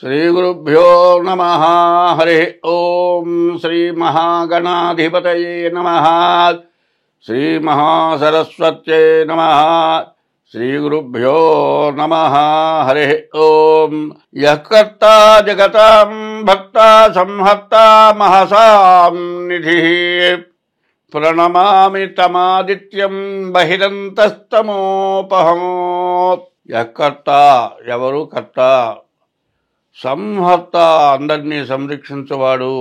శ్రీగురుభ్యో నమః. హరి ఓం. శ్రీ మహాగణాధిపతయే నమః. శ్రీ మహాసరస్వత్యై నమః. శ్రీగురుభ్యో నమః. హరి ఓం. యః కర్తా జగతాం భక్తా సంహర్తా మహసాం నిధిః ప్రణమామి తమాదిత్యం బహిరంతస్తమోపహం. యః కర్తా, ఎవరు కర్త, సంహర్త, అందరినీ సంరక్షించువాడు,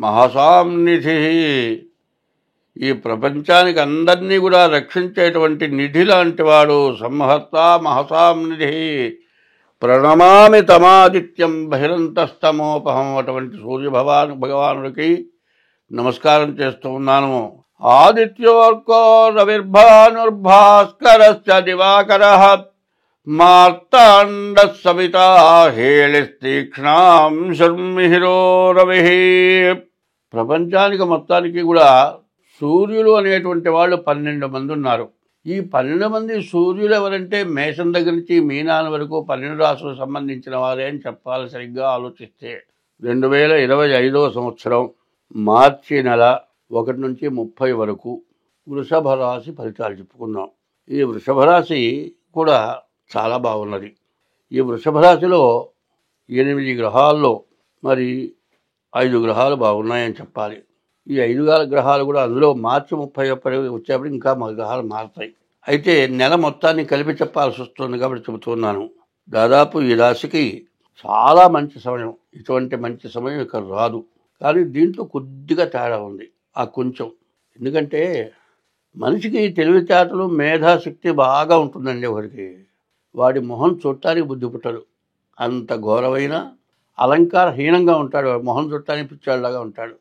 మహసాంనిధి, ఈ ప్రపంచానికి అందరినీ కూడా రక్షించేటువంటి నిధి లాంటి వాడు. సంహర్త మహసాంనిధి. ప్రణమామి తమాదిత్యం బహిరంతస్తమోపహం. అటువంటి భగవానుడికి నమస్కారం చేస్తూ ఉన్నాను. ఆదిత్యోర్కో రవిర్భానుర్భాస్కరశ్చ దివాకరః మార్తాండ సవితా హేళిస్తీక్ష్ణాం శర్మిహిరో రవిః. ప్రపంచానికి మొత్తానికి కూడా సూర్యులు అనేటువంటి వాళ్ళు 12 మంది ఉన్నారు. ఈ 12 మంది సూర్యులు ఎవరంటే మేషం దగ్గర నుంచి మీనాల వరకు 12 రాశులకు సంబంధించిన వారే అని చెప్పాలి. సరిగ్గా ఆలోచిస్తే 2025వ సంవత్సరం మార్చి నెల 1 నుంచి 30 వరకు వృషభ రాశి ఫలితాలు చెప్పుకున్నాం. ఈ వృషభ రాశి కూడా చాలా బాగున్నది. ఈ వృషభ రాశిలో 8 గ్రహాల్లో మరి 5 గ్రహాలు బాగున్నాయని చెప్పాలి. ఈ 5 గ్రహాలు కూడా అందులో మార్చి 31 వచ్చేప్పుడు ఇంకా గ్రహాలు మారుతాయి. అయితే నెల మొత్తాన్ని కలిపి చెప్పాల్సి వస్తుంది కాబట్టి చెబుతున్నాను. దాదాపు ఈ రాశికి చాలా మంచి సమయం. ఇటువంటి మంచి సమయం ఇక్కడ రాదు. కానీ దీంట్లో కొద్దిగా తేడా ఉంది. ఆ కొంచెం, ఎందుకంటే మనిషికి తెలివితేటలు మేధాశక్తి బాగా ఉంటుందండి. ఒకరికి వాడి మొహం చూడటానికి బుద్ధి పుట్టడు. అంత ఘోరమైన అలంకారహీనంగా ఉంటాడు. వాడి మొహం చూడటానికి పిచ్చాడులాగా ఉంటాడు.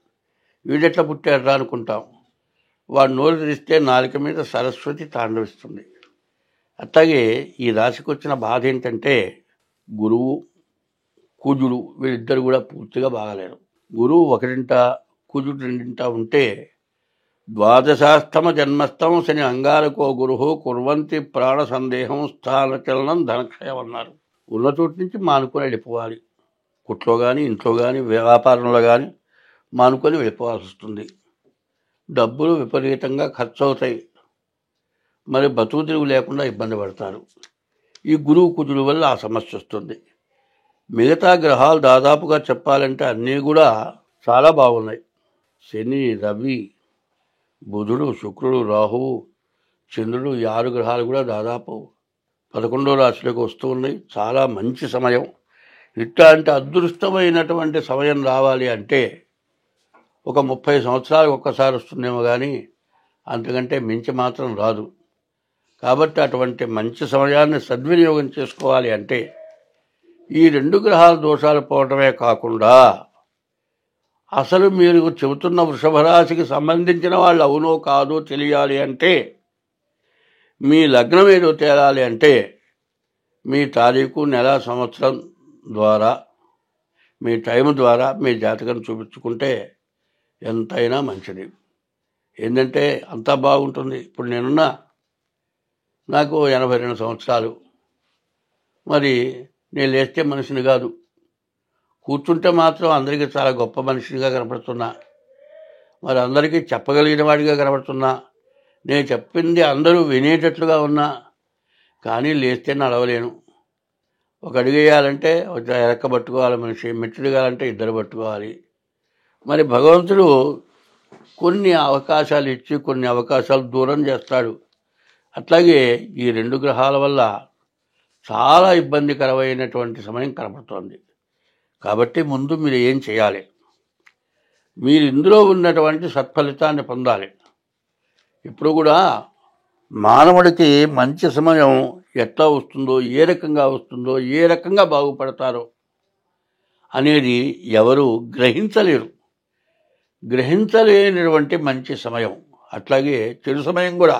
వీడెట్లా పుట్టాడురా అనుకుంటాం. వాడు నోరు తెరిస్తే నాలుక మీద సరస్వతి తాండవిస్తుంది. అట్లాగే ఈ రాశికి వచ్చిన బాధ ఏంటంటే గురువు కుజుడు వీళ్ళిద్దరు కూడా పూర్తిగా బాగాలేరు. గురువు 1 కుజుడు 2 ఉంటే ద్వాదశాస్తమ జన్మస్థం శని అంగారకో గురు కుర్వంతి ప్రాణ సందేహం స్థానచలనం ధనక్షయం అన్నారు. ఉన్న చోటు నుంచి మానుకొని వెళ్ళిపోవాలి. కుట్లో కానీ ఇంట్లో కానీ వ్యాపారంలో కానీ మానుకొని వెళ్ళిపోవాల్సి వస్తుంది. డబ్బులు విపరీతంగా ఖర్చు అవుతాయి. మరి బతుకు తిరుగు లేకుండా ఇబ్బంది పడతారు. ఈ గురువు కుజుడు వల్ల ఆ సమస్య వస్తుంది. మిగతా గ్రహాలు దాదాపుగా చెప్పాలంటే అన్నీ కూడా చాలా బాగున్నాయి. శని, రవి, బుధుడు, శుక్రుడు, రాహువు, చంద్రుడు, ఈ 6 గ్రహాలు కూడా దాదాపు 11వ రాశిలోకి వస్తూ ఉన్నాయి. చాలా మంచి సమయం. ఇట్లాంటి అదృష్టమైనటువంటి సమయం రావాలి అంటే ఒక 30 సంవత్సరాలకు ఒక్కసారి వస్తుందేమో కానీ అంతకంటే మించి మాత్రం రాదు. కాబట్టి అటువంటి మంచి సమయాన్ని సద్వినియోగం చేసుకోవాలి అంటే ఈ 2 గ్రహాల దోషాలు పోవటమే కాకుండా అసలు మీరు చెబుతున్న వృషభ రాశికి సంబంధించిన వాళ్ళు అవునో కాదో తెలియాలి అంటే, మీ లగ్నం ఏదో తేలాలి అంటే మీ తారీఖు, నెల, సంవత్సరం ద్వారా, మీ టైం ద్వారా మీ జాతకం చూపించుకుంటే ఎంతైనా మంచిది. ఏంటంటే అంతా బాగుంటుంది. ఇప్పుడు నాకు 82 సంవత్సరాలు. మరి నేను లేస్తే మనిషిని కాదు, కూర్చుంటే మాత్రం అందరికీ చాలా గొప్ప మనిషిగా కనపడుతున్నా. మరి అందరికీ చెప్పగలిగిన వాడిగా కనపడుతున్నా. నేను చెప్పింది అందరూ వినేటట్లుగా ఉన్నా. కానీ లేస్తే నడవలేను. ఒక అడుగు వేయాలంటే ఒక ఎరక్క పట్టుకోవాలి మనిషి, మెట్లు దిగాలంటే 2 పట్టుకోవాలి. మరి భగవంతుడు కొన్ని అవకాశాలు ఇచ్చి కొన్ని అవకాశాలు దూరం చేస్తాడు. అట్లాగే ఈ 2 గ్రహాల వల్ల చాలా ఇబ్బందికరమైనటువంటి సమయం కనపడుతోంది. కాబట్టి ముందు మీరు ఏం చేయాలి? మీరు ఇందులో ఉన్నటువంటి సత్ఫలితాన్ని పొందాలి. ఇప్పుడు కూడా మానవుడికి మంచి సమయం ఎట్లా వస్తుందో, ఏ రకంగా వస్తుందో, ఏ రకంగా బాగుపడతారో అనేది ఎవరు గ్రహించలేరు. గ్రహించలేనటువంటి మంచి సమయం, అట్లాగే చెడు సమయం కూడా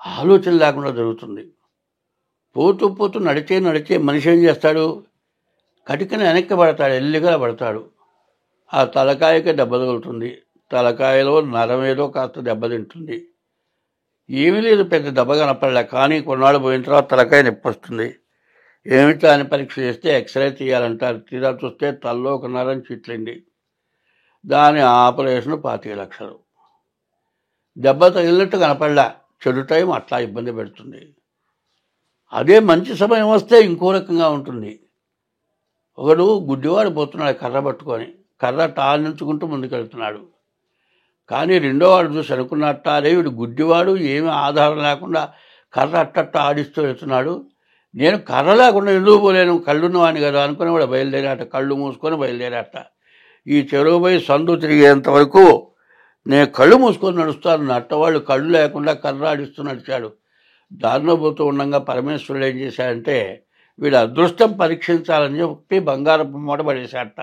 ఆలోచన లేకుండా జరుగుతుంది. పోతూ పోతూ నడిచే మనిషి ఏం చేస్తాడు? కటికన వెనక్కి పడతాడు, ఎల్లిగా పడతాడు. ఆ తలకాయకి దెబ్బ తగులుతుంది. తలకాయలో నరం ఏదో కాస్త దెబ్బతింటుంది. ఏమీ లేదు, పెద్ద దెబ్బ కనపడలే. కానీ కొన్నాళ్ళు పోయిన తర్వాత తలకాయ నొప్పి వస్తుంది. ఏమిటా అని పరీక్ష చేస్తే ఎక్స్రే తీయాలంటారు. తీరా చూస్తే తల్లో ఒక నరం చిట్లింది. దాని ఆపరేషన్ 25 లక్షలు. దెబ్బ తగిలినట్టు కనపడలా. చెడు టైం అట్లా ఇబ్బంది పెడుతుంది. అదే మంచి సమయం వస్తే ఇంకో రకంగా ఉంటుంది. ఒకడు గుడ్డివాడు పోతున్నాడు కర్ర పట్టుకొని, కర్ర టాలించుకుంటూ ముందుకెళ్తున్నాడు. కానీ రెండో వాడు చూసి అనుకున్నట్ట, అరే వీడు గుడ్డివాడు, ఏమీ ఆధారం లేకుండా కర్ర అట్టట్ట ఆడిస్తూ వెళ్తున్నాడు, నేను కర్ర లేకుండా ఎందుకు పోలేను, కళ్ళున్నవాడిని కదా అనుకుని కూడా బయలుదేరాట. కళ్ళు మూసుకొని బయలుదేరాట. ఈ చెరువు పోయి సందు తిరిగేంత వరకు నేను కళ్ళు మూసుకొని నడుస్తాను. నట్టవాళ్ళు కళ్ళు లేకుండా కర్ర ఆడిస్తూ నడిచాడు. దారిలో పోతూ ఉండగా పరమేశ్వరుడు ఏం చేశాడంటే, వీడు అదృష్టం పరీక్షించాలని చెప్పి బంగారపు మూట పడేశాట.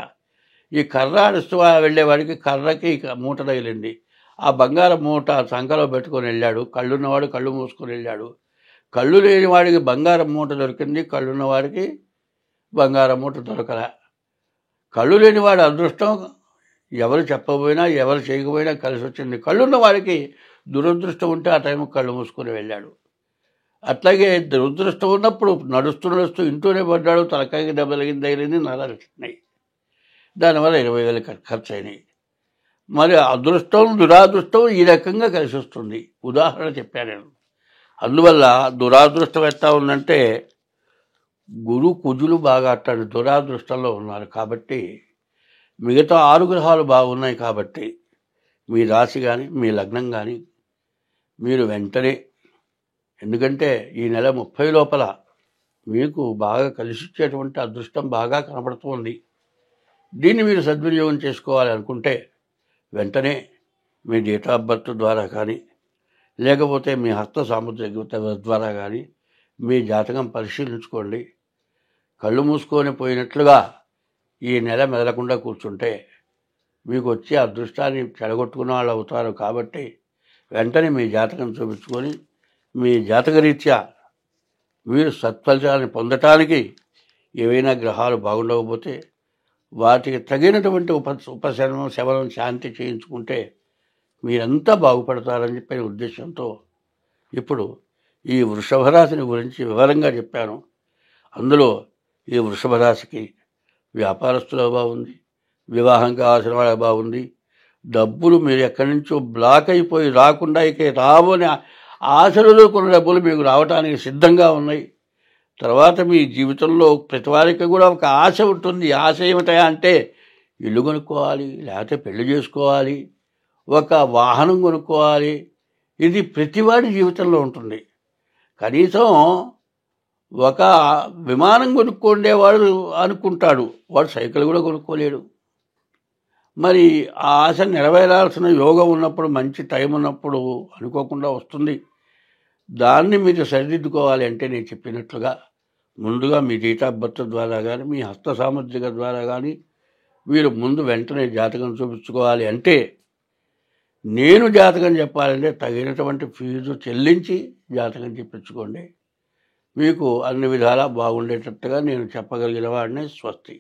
ఈ కర్ర ఆడిస్తూ వెళ్ళేవాడికి కర్రకి మూట తగిలింది. ఆ బంగారం మూట సంకలో పెట్టుకొని వెళ్ళాడు. కళ్ళున్నవాడు కళ్ళు మూసుకొని వెళ్ళాడు. కళ్ళు లేని వాడికి బంగారం మూట దొరికింది, కళ్ళున్నవాడికి బంగారం మూట దొరకలే. కళ్ళు లేని వాడి అదృష్టం ఎవరు చెప్పబోయినా ఎవరు చేయకపోయినా కలిసి వచ్చింది. కళ్ళున్న వాడికి దురదృష్టం ఉంటే ఆ టైం కళ్ళు మూసుకొని వెళ్ళాడు. అట్లాగే దురదృష్టం ఉన్నప్పుడు నడుస్తూ ఇంట్లోనే పడ్డాడు. తలకాయకి దెబ్బ తగిలింది, నరాలు వచ్చినాయి. దానివల్ల 20,000 ఖర్చు అయినాయి. మరి అదృష్టం దురాదృష్టం ఈ రకంగా కలిసి వస్తుంది. ఉదాహరణ చెప్పాను నేను. అందువల్ల దురాదృష్టం ఎట్లా ఉందంటే, గురు కుజులు బాగా అట్లాంటి దురాదృష్టంలో ఉన్నారు. కాబట్టి మిగతా 6 గ్రహాలు బాగున్నాయి. కాబట్టి మీ రాశి కానీ మీ లగ్నం కానీ మీరు వెంటనే, ఎందుకంటే ఈ నెల 30 లోపల మీకు బాగా కలిసి వచ్చేటువంటి అదృష్టం బాగా కనపడుతుంది. దీన్ని మీరు సద్వినియోగం చేసుకోవాలి అనుకుంటే వెంటనే మీ డేట్ ఆఫ్ బర్త్ ద్వారా కానీ, లేకపోతే మీ హస్త సాముద్రిక ద్వారా కానీ మీ జాతకం పరిశీలించుకోండి. కళ్ళు మూసుకొని పోయినట్లుగా ఈ నెల మెదలకుండా కూర్చుంటే మీకు వచ్చే అదృష్టాన్ని చెడగొట్టుకున్న వాళ్ళు అవుతారు. కాబట్టి వెంటనే మీ జాతకం చూపించుకొని మీ జాతకరీత్యా మీరు సత్ఫలితాన్ని పొందటానికి ఏవైనా గ్రహాలు బాగుండకపోతే వాటికి తగినటువంటి ఉపశమనం శమనం శాంతి చేయించుకుంటే మీరంతా బాగుపడతారని చెప్పిన ఉద్దేశంతో ఇప్పుడు ఈ వృషభ రాశిని గురించి వివరంగా చెప్పాను. అందులో ఈ వృషభ రాశికి వ్యాపారస్తులు బాగుంది, వివాహం కావాల్సిన వాళ్ళ బాగుంది, డబ్బులు మీరు ఎక్కడి నుంచో బ్లాక్ అయిపోయి రాకుండా ఇక రావని ఆశలు కొన్ని డబ్బులు మీకు రావడానికి సిద్ధంగా ఉన్నాయి. తర్వాత మీ జీవితంలో ప్రతి వారికి కూడా ఒక ఆశ ఉంటుంది. ఆశ ఏమిటా అంటే ఇల్లు కొనుక్కోవాలి, లేకపోతే పెళ్లి చేసుకోవాలి, ఒక వాహనం కొనుక్కోవాలి. ఇది ప్రతివాడి జీవితంలో ఉంటుంది. కనీసం ఒక విమానం కొనుక్కుండేవాడు అనుకుంటాడు, వాడు సైకిల్ కూడా కొనుక్కోలేడు. మరి ఆ ఆశ నెరవేరాల్సిన యోగం ఉన్నప్పుడు, మంచి టైం ఉన్నప్పుడు అనుకోకుండా వస్తుంది. దాన్ని మీరు సరిదిద్దుకోవాలి అంటే నేను చెప్పినట్లుగా ముందుగా మీ డేట్ ఆఫ్ బర్త్ ద్వారా కానీ మీ హస్త సాముద్రిక ద్వారా కానీ మీరు ముందు వెంటనే జాతకం చూపించుకోవాలి. అంటే నేను జాతకం చెప్పాలంటే తగినటువంటి ఫీజు చెల్లించి జాతకం చెప్పించుకోండి. మీకు అన్ని విధాలా బాగుండేటట్టుగా నేను చెప్పగలిగిన వాడిని. స్వస్తి.